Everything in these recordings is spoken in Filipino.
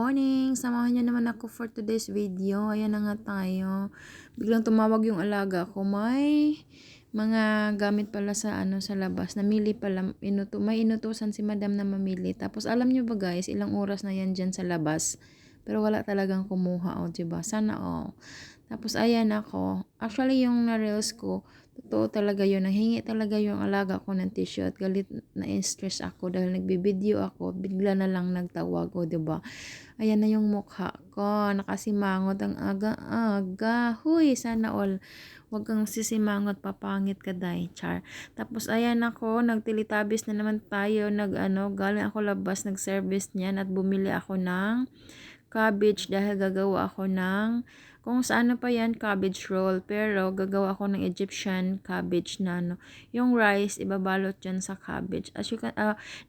morning! Samahan niyo naman ako for today's video. Ayan na nga tayo. Biglang tumawag yung alaga ko. May mga gamit pala sa sa labas. Namili pala. May inutusan si madam na mamili. Tapos alam niyo ba guys, ilang oras na yan dyan sa labas. Pero wala talagang kumuha. O, diba? Sana all. Tapos ayan ako. Actually yung na-reels ko, totoo talaga yun. Nanghingi talaga yung alaga ko ng tissue at galit na stress ako dahil nagbibideo ako. Bigla na lang nagtawag o, diba? Ayan na yung mukha ko. Nakasimangot ang aga-aga. Huy, sana all. Huwag kang sisimangot, papangit ka day, char. Tapos ayan ako, nagtilitabis na naman tayo. Galing ako labas, nag-service niyan at bumili ako ng cabbage dahil gagawa ako ng kung saan pa yan, cabbage roll. Pero gagawa ako ng Egyptian cabbage na yung rice, ibabalot dyan sa cabbage. As you can,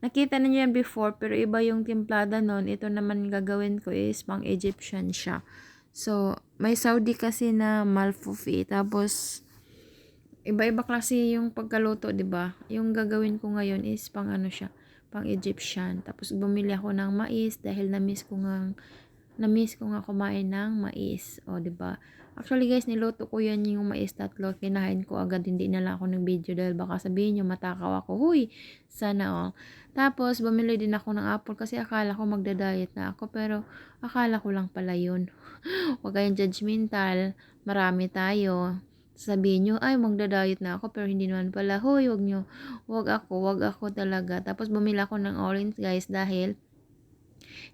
nakita niyo yan before, pero iba yung timplada nun. Ito naman gagawin ko is pang Egyptian siya. So, may Saudi kasi na malfufi. Tapos, iba-iba klase yung pagkaluto, 'di ba? Yung gagawin ko ngayon is pang siya, pang Egyptian. Tapos bumili ako ng mais dahil na-miss ko nga kumain ng mais. O, 'di ba? Actually, guys, niluto ko yan yung mais tatlo. Kinain ko agad, hindi na lang ako ng video dahil baka sabihin nyo matakaw ako. Huy, sana all. Tapos, bumili din ako ng apple kasi akala ko magda-diet na ako. Pero, akala ko lang pala yun. Huwag kayong judgmental. Marami tayo. Sabihin nyo, ay, magda-diet na ako. Pero, hindi naman pala. Huy, huwag nyo. Huwag ako talaga. Tapos, bumili ako ng orange, guys, dahil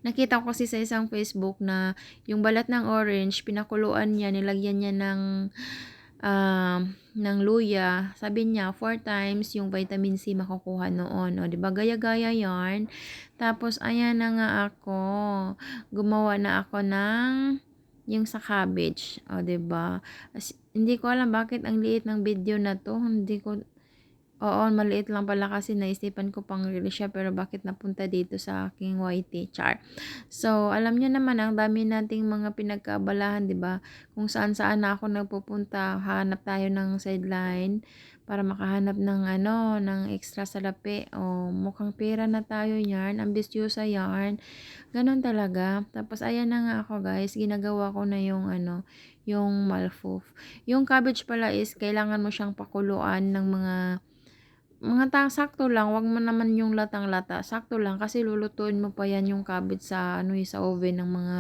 nakita ko kasi sa isang Facebook na yung balat ng orange, pinakuluan niya, nilagyan niya ng luya. Sabi niya, 4 times yung vitamin C makukuha noon. O, diba? Gaya-gaya yarn. Tapos, ayan na nga ako. Gumawa na ako ng yung sa cabbage. O, diba? Hindi ko alam bakit ang liit ng video na to. Oo, maliit lang pala kasi naisipan ko pang release siya pero bakit napunta dito sa aking YT char. So, alam niyo naman ang dami nating mga pinagkaabalahan, 'di ba? Kung saan-saan na ako nagpupunta, hanap tayo ng sideline para makahanap ng ng extra salapi. O, mukhang pera na tayo yarn, ambisyosa yarn. Ganon talaga. Tapos ayan na nga ako, guys, ginagawa ko na yung yung malfoof. Yung cabbage pala is kailangan mo siyang pakuluan ng sakto lang, wag mo naman yung latang-lata. Sakto lang kasi lulutuin mo pa yan yung cabbage sa sa oven ng mga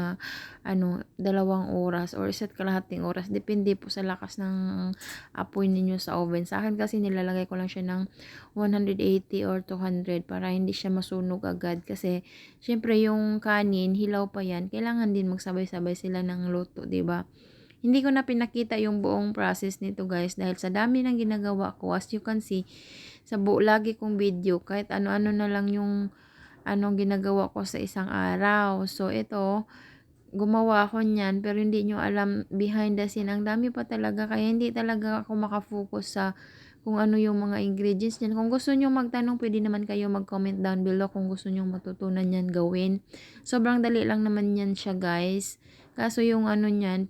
2 oras or 1.5 oras. Depende po sa lakas ng apoy ninyo sa oven. Sa akin kasi nilalagay ko lang siya ng 180 or 200 para hindi siya masunog agad kasi syempre yung kanin, hilaw pa yan. Kailangan din magsabay-sabay sila ng luto, 'di ba? Hindi ko na pinakita yung buong process nito, guys, dahil sa dami ng ginagawa ko. As you can see, sa lagi kong video, kahit ano-ano na lang yung ginagawa ko sa isang araw. So, ito, gumawa ako niyan, pero hindi nyo alam behind the scene. Ang dami pa talaga, kaya hindi talaga ako makafocus sa kung ano yung mga ingredients niyan. Kung gusto nyo magtanong, pwede naman kayo mag-comment down below kung gusto nyo matutunan yan gawin. Sobrang dali lang naman yan siya, guys. Kaso yung niyan,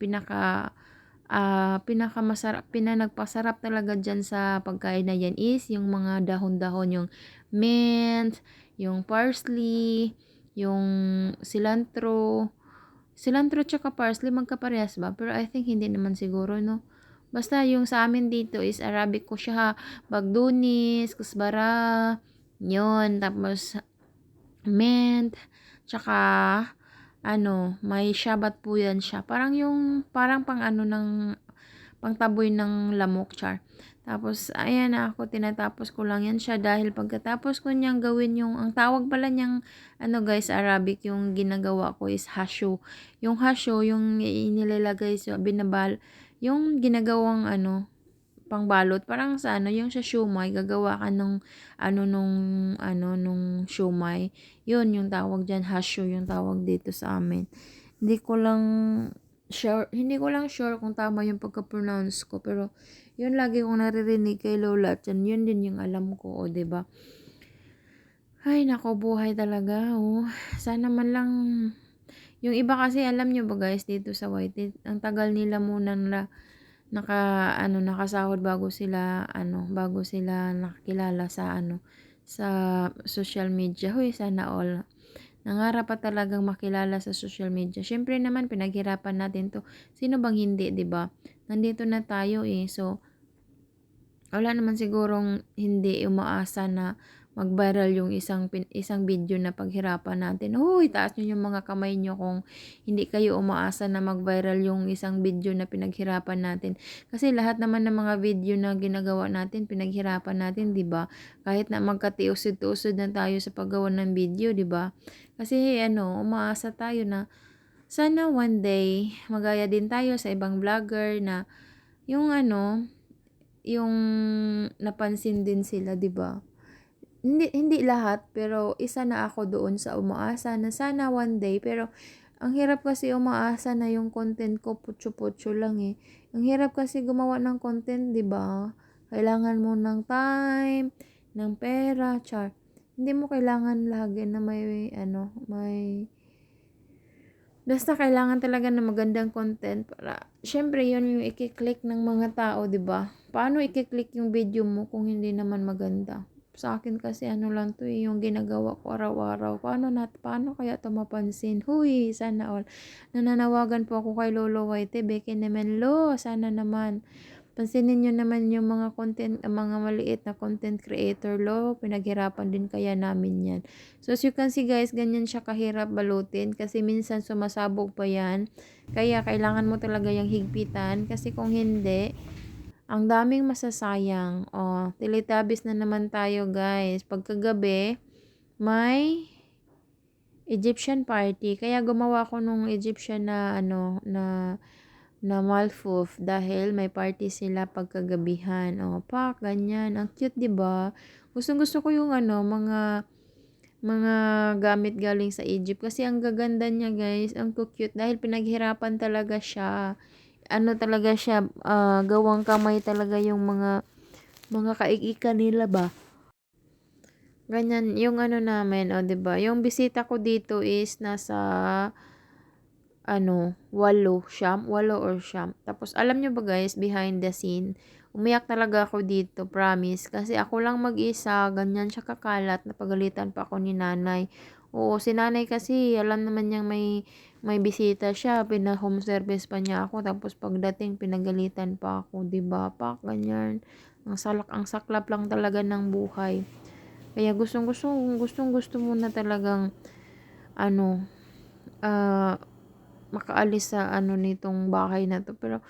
nagpasarap talaga dyan sa pagkain na yan is yung mga dahon-dahon, yung mint, yung parsley, yung cilantro. Cilantro tsaka parsley, magkaparehas ba? Pero I think hindi naman siguro, no? Basta yung sa amin dito is Arabic ko siya, bagdunis, kusbara, yun. Tapos, mint, tsaka may shabat po yan siya. Parang pang pangtaboy ng lamok, char. Tapos, ayan na ako, tinatapos ko lang yan siya dahil pagkatapos ko niyang gawin ang tawag pala niyang, guys, Arabic, yung ginagawa ko is hasyo. Yung hasyo, yung inilalagay sa yung ginagawang pangbalot, parang sa yung sa siomai, gagawa ka nung siomai. Yun, yung tawag dyan, hasyo, yung tawag dito sa amin. Hindi ko lang sure kung tama yung pagka-pronounce ko, pero yun lagi kong naririnig kay Lola at yun din yung alam ko, o, 'di ba? Ay, nako, buhay talaga, oh. Sana man lang, yung iba kasi, alam nyo ba guys, dito sa White, ang tagal nila muna nakasahod bago sila nakakilala sa sa social media. Hoy, sana all nangarap pa talagang makilala sa social media. Syempre naman pinaghirapan natin 'to. Sino bang hindi, 'di ba? Nandito na tayo eh. So wala naman sigurong hindi umaasa na mag-viral yung isang video na paghirapan natin. Hoy, taas niyo yung mga kamay niyo kung hindi kayo umaasa na mag-viral yung isang video na pinaghirapan natin. Kasi lahat naman ng mga video na ginagawa natin, pinaghirapan natin, 'di ba? Kahit na magkatiusod-usod na tayo sa paggawa ng video, 'di ba? Kasi umaasa tayo na sana one day magaya din tayo sa ibang vlogger na yung yung napansin din sila, 'di ba? Hindi lahat, pero isa na ako doon sa umaasa na sana one day, pero ang hirap kasi umaasa na yung content ko putyo-putyo lang eh. Ang hirap kasi gumawa ng content, 'di ba? Kailangan mo ng time, ng pera, char. Hindi mo kailangan lagi na may basta kailangan talaga ng magandang content para syempre yun yung i-click ng mga tao, 'di ba? Paano i-click yung video mo kung hindi naman maganda? Sa akin kasi lang 'to eh, yung ginagawa ko araw-araw. Paano kaya 'to mapansin? Huy, sana all. Nananawagan po ako kay Lolo White, beke naman lo, sana naman. Pansinin niyo naman yung mga maliit na content creator lo, pinaghirapan din kaya namin yan. So as you can see guys, ganyan siya kahirap balutin kasi minsan sumasabog pa yan. Kaya kailangan mo talaga yung higpitan kasi kung hindi, ang daming masasayang. Oh, Teletubbies na naman tayo guys. Pagkagabi, may Egyptian party. Kaya gumawa ko nung Egyptian na malfoof dahil may party sila pagkagabihan. Pak, ganyan. Ang cute, 'di ba? Gustong-gusto ko yung mga gamit galing sa Egypt kasi ang gaganda niya, guys. Ang cute dahil pinaghirapan talaga siya. Talaga siya, gawang kamay talaga yung mga kaikikan nila ba. Ganyan yung namin, 'di ba? Yung bisita ko dito is nasa 8 or siyam. Tapos, alam nyo ba guys, behind the scene, umiyak talaga ako dito, promise. Kasi ako lang mag-isa, ganyan siya kakalat, napagalitan pa ako ni nanay. Oo, si nanay kasi, alam naman niyang may bisita siya, pina-home service pa niya ako. Tapos, pagdating, pinagalitan pa ako, diba? Pak, ganyan. Ang saklap lang talaga ng buhay. Kaya gustong gusto mo na talagang, ah, makaalis sa nitong bahay na to. Pero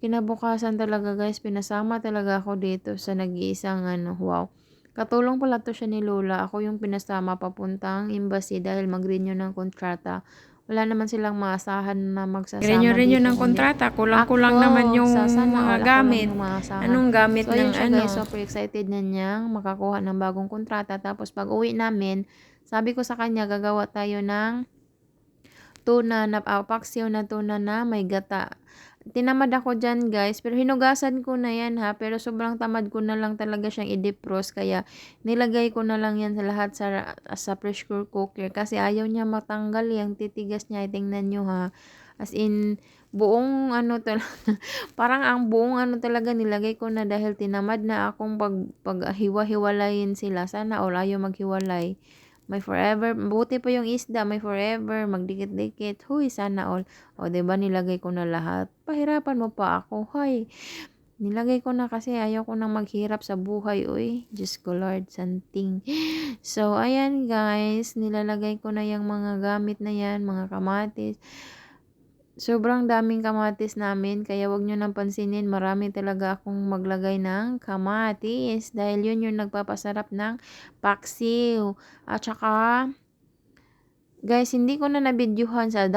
kinabukasan talaga guys, pinasama talaga ako dito sa nag-iisang wow. Katulong pala to siya ni Lola. Ako yung pinasama papuntang embassy dahil mag-renew ng kontrata. Wala naman silang maasahan na magsasama Renew dito. ng Kundi kontrata, kulang-kulang naman yung mga gamit. Anong gamit so, ng yun siya guys, super excited na niyang makakuha ng bagong kontrata. Tapos pag uwi namin, sabi ko sa kanya, gagawa tayo ng tuna na paksiw na tuna na may gata. Tinamad ako dyan guys, pero hinugasan ko na yan ha, pero sobrang tamad ko na lang talaga siyang i-defrost, kaya nilagay ko na lang yan sa lahat sa pressure cooker kasi ayaw niya matanggal yung titigas niya. Tingnan nyo ha, as in buong talaga, parang ang buong talaga nilagay ko na dahil tinamad na akong pag hiwa-hiwalayin sila. Sana all ayaw maghiwalay. May forever, buti pa yung isda, may forever, magdikit-dikit. Huy, sana all. O, diba, nilagay ko na lahat. Pahirapan mo pa ako. Hoy, nilagay ko na kasi ayaw ko nang maghirap sa buhay. Uy, Diyos ko Lord, santing. So, ayan guys, nilalagay ko na yung mga gamit na yan, mga kamatis. Sobrang daming kamatis namin, kaya wag nyo nang pansinin, marami talaga akong maglagay ng kamatis dahil yun yung nagpapasarap ng paksiw. At saka, guys, hindi ko na nabidyuhan sa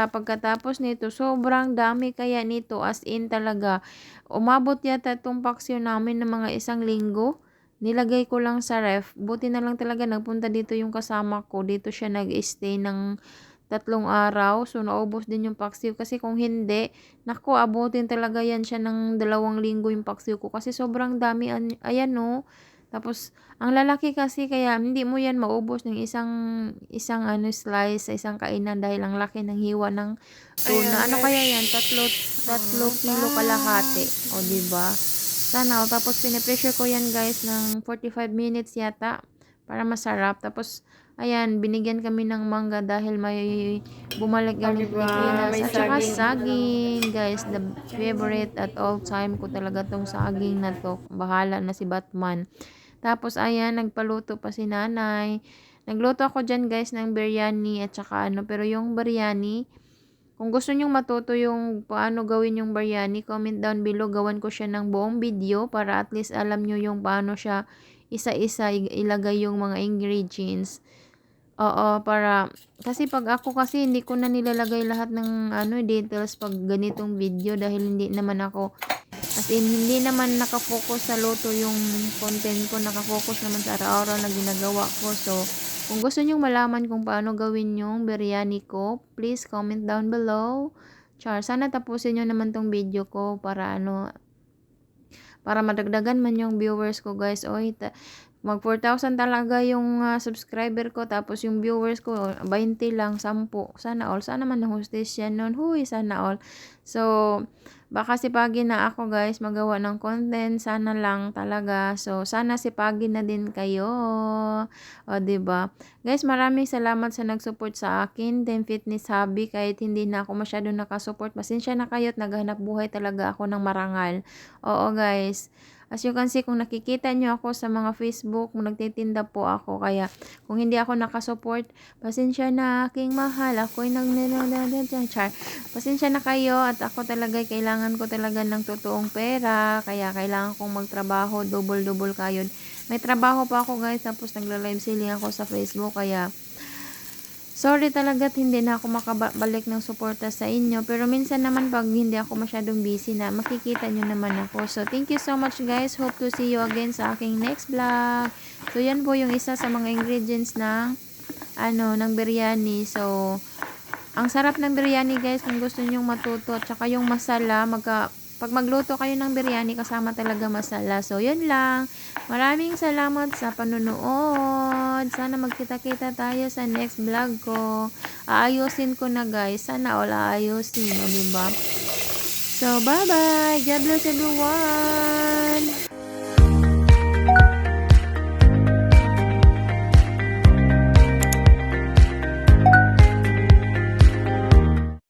pagkatapos nito, sobrang dami kaya nito, as in talaga. Umabot yata itong paksiw namin ng mga 1 linggo. Nilagay ko lang sa ref. Buti na lang talaga nagpunta dito yung kasama ko. Dito siya nag-stay ng 3 araw. So, naubos din yung paksiw. Kasi kung hindi, naku, abutin talaga yan siya ng 2 linggo yung paksiw ko. Kasi sobrang dami. Ayan no. Tapos, ang lalaki kasi kaya hindi mo yan maubos ng isang slice sa isang kainan dahil ang laki ng hiwa ng tuna. Ano kaya yan? Tatlo kilo kalahati. O, diba? Sana. Tapos, pinipressure ko yan guys ng 45 minutes yata para masarap. Tapos, Ayan, binigyan kami ng mangga dahil may bumalik galing Diba? Pilipinas. May At saka saging. saging, guys, the favorite at all time ko talaga tong saging na to. Bahala na si Batman. Tapos, ayan, nagpaluto pa si nanay. Nagluto ako dyan, guys, ng biryani at saka ano. Pero yung biryani, kung gusto nyong matuto yung paano gawin yung biryani, comment down below. Gawan ko siya ng buong video para at least alam nyo yung paano siya isa-isa ilagay yung mga ingredients. Oo, para kasi pag ako kasi hindi ko na nilalagay lahat ng details pag ganitong video dahil hindi naman ako as in hindi naman nakafocus sa luto yung content ko, nakafocus naman sa araw-araw na ginagawa ko. So, kung gusto nyong malaman kung paano gawin yung biryani ko, please comment down below. Char, sana tapusin nyo naman tong video ko para para madagdagan man yung viewers ko, guys. Oy, mag 4,000 talaga yung subscriber ko, tapos yung viewers ko 20 lang, 10. Sana all, sana man ng hostess yan nun. Huy, sana all. So, baka sipagin na ako, guys, magawa ng content. Sana lang talaga. So, sana sipagin na din kayo. O, diba? Guys, maraming salamat sa nag-support sa akin. Team Fitness Hobby. Kahit hindi na ako masyado nakasupport, pasensya na kayo at naghanap buhay talaga ako ng marangal. Oo, guys. As you can see, kung nakikita nyo ako sa mga Facebook, nagtitinda po ako. Kaya, kung hindi ako nakasupport, pasensya na aking mahal. Ako'y char. Pasensya na kayo at ako talaga, kailangan ko talaga ng totoong pera. Kaya, kailangan kong magtrabaho, double-double kayo. May trabaho pa ako, guys, tapos nagla-live selling ako sa Facebook. Kaya, sorry talaga at hindi na ako makabalik ng suporta sa inyo. Pero minsan naman pag hindi ako masyadong busy na, makikita nyo naman ako. So, thank you so much, guys. Hope to see you again sa aking next vlog. So, yan po yung isa sa mga ingredients ng, ng biryani. So, ang sarap ng biryani, guys, kung gusto nyong matuto. At saka yung masala, pag magluto kayo ng biryani, kasama talaga masala. So, yun lang. Maraming salamat sa panunood. Sana magkita-kita tayo sa next vlog ko. Aayusin ko na, guys. Sana all aayusin. O, diba? So, bye-bye. God bless everyone.